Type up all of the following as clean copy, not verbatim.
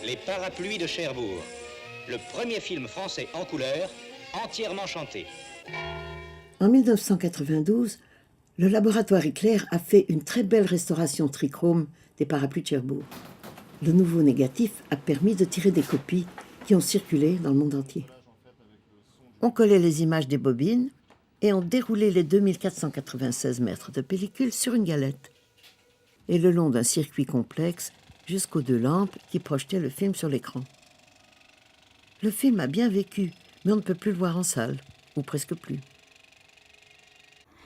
Les Parapluies de Cherbourg, le premier film français en couleur, entièrement chanté. En 1992, le laboratoire Eclair a fait une très belle restauration trichrome des Parapluies de Cherbourg. Le nouveau négatif a permis de tirer des copies qui ont circulé dans le monde entier. On collait les images des bobines et on déroulait les 2496 mètres de pellicule sur une galette. Et le long d'un circuit complexe, jusqu'aux 2 lampes qui projetaient le film sur l'écran. Le film a bien vécu, mais on ne peut plus le voir en salle, ou presque plus.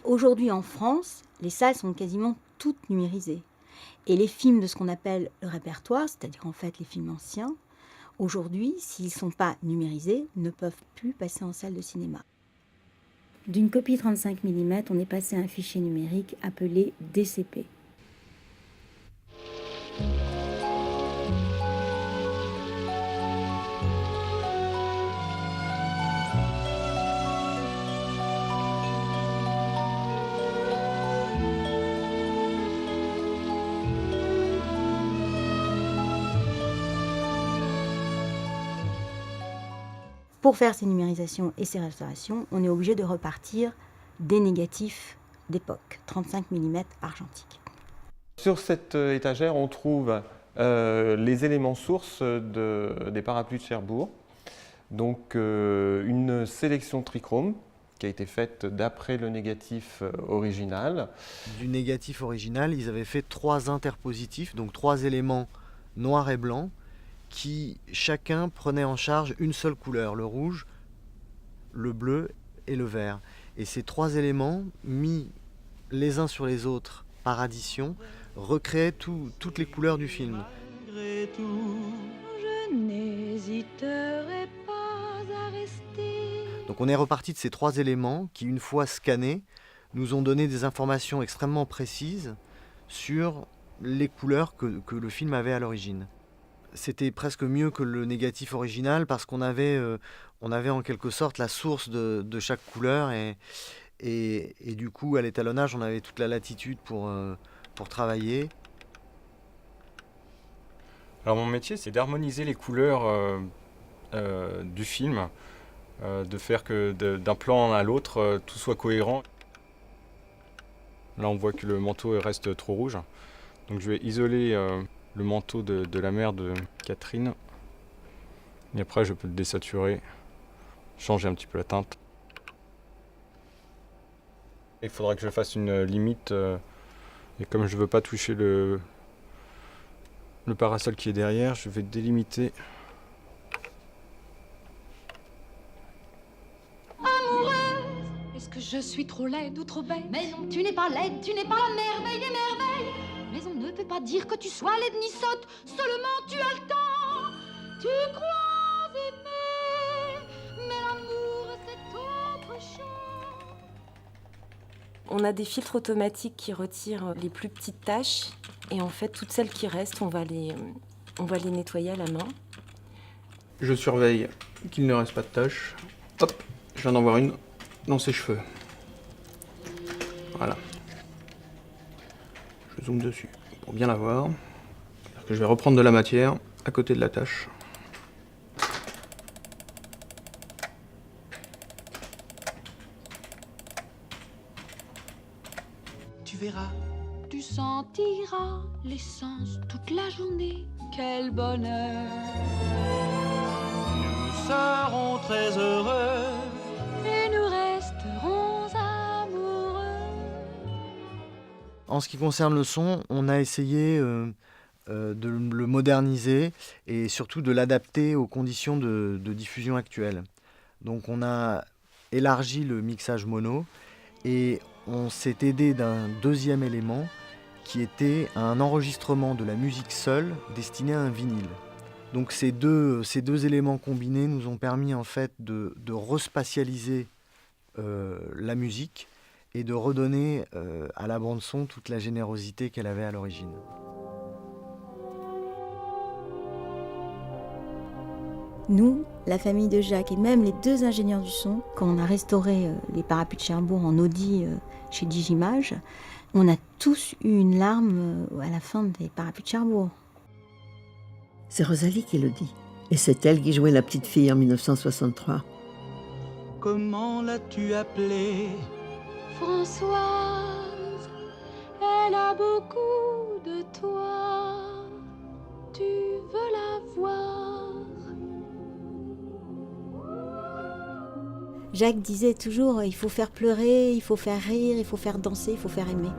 Aujourd'hui en France, les salles sont quasiment toutes numérisées. Et les films de ce qu'on appelle le répertoire, c'est-à-dire en fait les films anciens, aujourd'hui, s'ils ne sont pas numérisés, ne peuvent plus passer en salle de cinéma. D'une copie 35 mm, on est passé à un fichier numérique appelé DCP. Pour faire ces numérisations et ces restaurations, on est obligé de repartir des négatifs d'époque, 35 mm argentiques. Sur cette étagère, on trouve les éléments sources des Parapluies de Cherbourg. Donc une sélection trichrome qui a été faite d'après le négatif original. Du négatif original, ils avaient fait 3 interpositifs, donc 3 éléments noirs et blancs, qui chacun prenait en charge une seule couleur, le rouge, le bleu et le vert. Et ces 3 éléments, mis les uns sur les autres par addition, recréaient toutes les couleurs du film. Malgré tout, je n'hésiterai pas à rester. Donc on est reparti de ces 3 éléments qui, une fois scannés, nous ont donné des informations extrêmement précises sur les couleurs que le film avait à l'origine. C'était presque mieux que le négatif original parce qu'on avait en quelque sorte la source de chaque couleur et du coup à l'étalonnage on avait toute la latitude pour travailler. Alors mon métier c'est d'harmoniser les couleurs du film, de faire que d'un plan à l'autre tout soit cohérent. Là on voit que le manteau reste trop rouge, donc je vais isoler le manteau de la mère de Catherine. Et après, je peux le désaturer, changer un petit peu la teinte. Il faudra que je fasse une limite. Et comme je ne veux pas toucher le parasol qui est derrière, je vais délimiter. Amoureuse, est-ce que je suis trop laide ou trop bête? Mais non, tu n'es pas laide, tu n'es pas la merveille des merveilles. Mais on ne peut pas dire que tu sois laide ni sotte, seulement tu as le temps. Tu crois aimer, mais l'amour c'est autre chose. On a des filtres automatiques qui retirent les plus petites taches et en fait toutes celles qui restent, on va les nettoyer à la main. Je surveille qu'il ne reste pas de taches. Hop, je viens d'en voir une dans ses cheveux. Voilà. Je zoome dessus pour bien la voir. C'est-à-dire que je vais reprendre de la matière à côté de la tache. Tu verras, tu sentiras l'essence toute la journée. Quel bonheur! Nous serons très heureux. Et nous resterons amoureux. En ce qui concerne le son, on a essayé de le moderniser et surtout de l'adapter aux conditions de diffusion actuelles. Donc on a élargi le mixage mono et on s'est aidé d'un deuxième élément qui était un enregistrement de la musique seule destiné à un vinyle. Donc ces deux éléments combinés nous ont permis en fait de respatialiser la musique et de redonner à la bande-son toute la générosité qu'elle avait à l'origine. Nous, la famille de Jacques et même les 2 ingénieurs du son, quand on a restauré les Parapluies de Cherbourg en Audi chez Digimage, on a tous eu une larme à la fin des Parapluies de Cherbourg. C'est Rosalie qui le dit. Et c'est elle qui jouait la petite fille en 1963. Comment l'as-tu appelée? Françoise, elle a beaucoup de toi. Tu veux la voir? Jacques disait toujours, il faut faire pleurer, il faut faire rire, il faut faire danser, il faut faire aimer.